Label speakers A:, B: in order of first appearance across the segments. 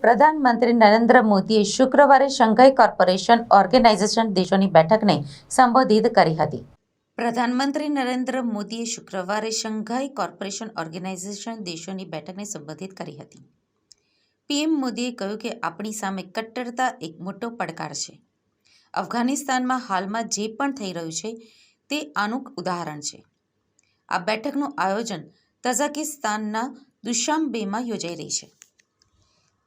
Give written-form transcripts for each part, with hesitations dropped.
A: પ્રધાનમંત્રી નરેન્દ્ર મોદીએ શુક્રવારે શંઘાઈ કોર્પોરેશન ઓર્ગેનાઇઝેશન દેશોની બેઠકને સંબોધિત કરી હતી. પ્રધાનમંત્રી નરેન્દ્ર મોદીએ શુક્રવારે શંઘાઈ કોર્પોરેશન ઓર્ગેનાઇઝેશન દેશોની બેઠકને સંબોધિત કરી હતી. પીએમ મોદીએ કહ્યું કે આપણી સામે કટ્ટરતા એક મોટો પડકાર છે. અફઘાનિસ્તાનમાં હાલમાં જે પણ થઈ રહ્યું છે તે આનું ઉદાહરણ છે. આ બેઠકનું આયોજન તઝાકિસ્તાનના દુશાંબેમાં યોજાઈ રહી છે.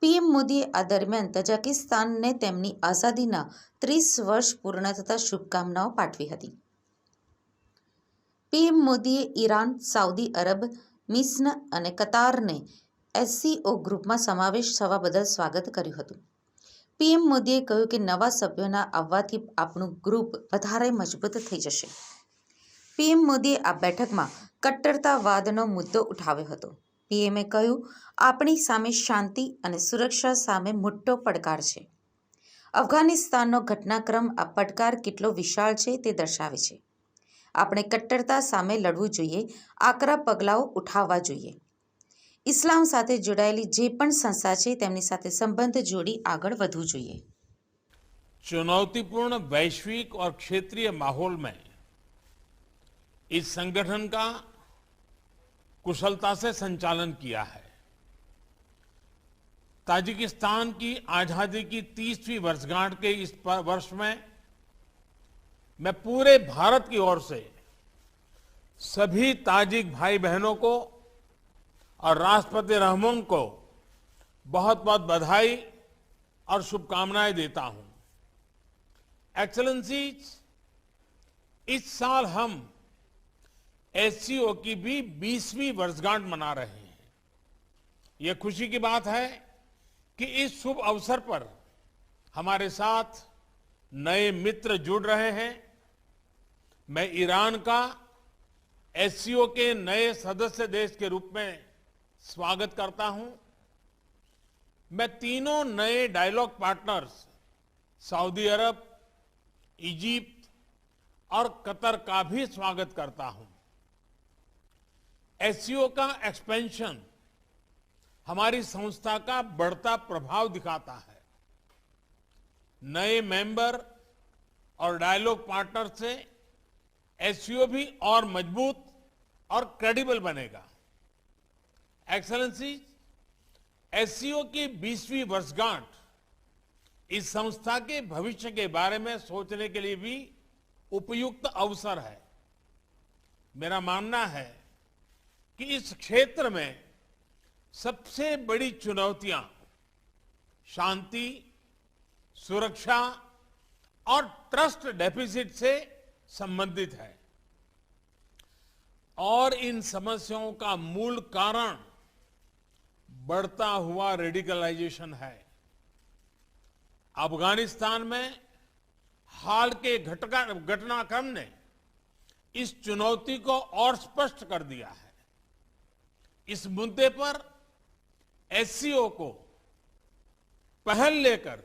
A: પીએમ મોદીએ આ દરમિયાન તઝાકિસ્તાનને તેમની આઝાદીના 30 વર્ષ પૂર્ણ થતા શુભકામનાઓ પાઠવી હતી. પીએમ મોદીએ ઈરાન, સાઉદી અરબ, મિસ્ર અને કતારને એસસીઓ ગ્રુપમાં સમાવેશ થવા બદલ સ્વાગત કર્યું હતું. પીએમ મોદીએ કહ્યું કે નવા સભ્યોના આવવાથી આપણું ગ્રુપ વધારે મજબૂત થઈ જશે. પીએમ મોદીએ આ બેઠકમાં કટ્ટરતાવાદનો મુદ્દો ઉઠાવ્યો હતો. પીએમએ કહ્યું, આપણી સામે શાંતિ અને સુરક્ષા સામે મોટો પડકાર છે. અફઘાનિસ્તાનનો ઘટનાક્રમ આ પડકાર કેટલો વિશાળ છે તે દર્શાવે છે. આપણે કટ્ટરતા સામે લડવું જોઈએ, આકરા પગલાઓ ઉઠાવવા જોઈએ. ઇસ્લામ સાથે જોડાયેલી જે પણ સંસ્થા છે તેમની સાથે સંબંધ જોડી આગળ વધવું જોઈએ.
B: चुनौतीपूर्ण वैश्विक और क्षेत्रीय माहौल में इस संगठन का कुशलता से संचालन किया है. ताजिकिस्तान की आजादी की 30वीं वर्षगांठ के इस वर्ष में मैं पूरे भारत की ओर से सभी ताजिक भाई बहनों को और राष्ट्रपति रहमान को बहुत बहुत बधाई और शुभकामनाएं देता हूं. एक्सेलेंसीज, इस साल हम एससीओ की भी 20वीं वर्षगांठ मना रहे हैं. यह खुशी की बात है कि इस शुभ अवसर पर हमारे साथ नए मित्र जुड़ रहे हैं. मैं ईरान का एससीओ के नए सदस्य देश के रूप में स्वागत करता हूं. मैं तीनों नए डायलॉग पार्टनर्स सऊदी अरब, इजिप्ट और कतर का भी स्वागत करता हूं. एससीओ का एक्सपेंशन हमारी संस्था का बढ़ता प्रभाव दिखाता है. नए मेंबर और डायलॉग पार्टनर से एससीओ भी और मजबूत और क्रेडिबल बनेगा. एक्सेलेंसी, एससीओ की 20वीं वर्षगांठ इस संस्था के भविष्य के बारे में सोचने के लिए भी उपयुक्त अवसर है. मेरा मानना है कि इस क्षेत्र में सबसे बड़ी चुनौतियां शांति, सुरक्षा और ट्रस्ट डेफिसिट से संबंधित है और इन समस्याओं का मूल कारण बढ़ता हुआ रेडिकलाइजेशन है. अफगानिस्तान में हाल के घटनाक्रम ने इस चुनौती को और स्पष्ट कर दिया है. इस मुद्दे पर एससीओ को पहल लेकर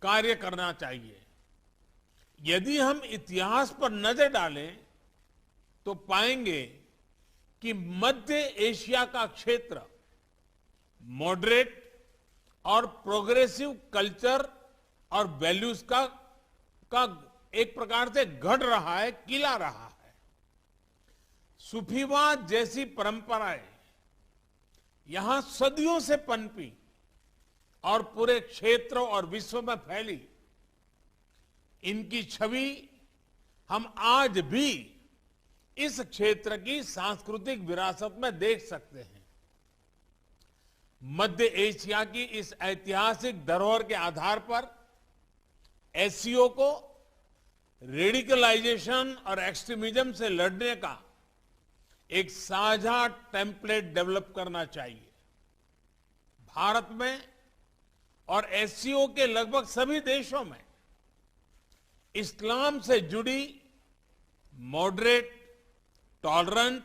B: कार्य करना चाहिए. यदि हम इतिहास पर नजर डालें तो पाएंगे कि मध्य एशिया का क्षेत्र मॉडरेट और प्रोग्रेसिव कल्चर और वैल्यूज का एक प्रकार से घट रहा है, किला रहा है. सूफीवाद जैसी परंपराएं यहां सदियों से पनपी और पूरे क्षेत्र और विश्व में फैली. इनकी छवि हम आज भी इस क्षेत्र की सांस्कृतिक विरासत में देख सकते हैं. मध्य एशिया की इस ऐतिहासिक धरोहर के आधार पर एससीओ को रेडिकलाइजेशन और एक्सट्रीमिज्म से लड़ने का एक साझा टेम्पलेट डेवलप करना चाहिए. भारत में और एससीओ के लगभग सभी देशों में इस्लाम से जुड़ी मॉडरेट, टॉलरेंट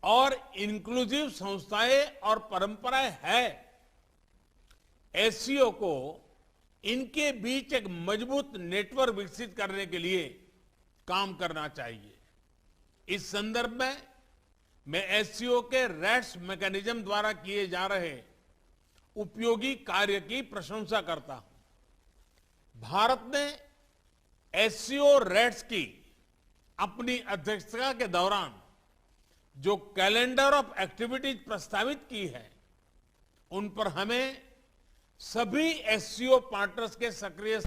B: और इंक्लूसिव संस्थाएं और परंपराएं हैं. एससीओ को इनके बीच एक मजबूत नेटवर्क विकसित करने के लिए काम करना चाहिए. इस संदर्भ में मैं एससीओ के रेट्स मैकेनिज्म द्वारा किए जा रहे उपयोगी कार्य की प्रशंसा करता हूं। भारत ने एससीओ रेड्स की अपनी अध्यक्षता के दौरान जो कैलेंडर ऑफ एक्टिविटीज प्रस्तावित की है, उन पर हमें सभी एससीओ पार्टनर्स के सक्रिय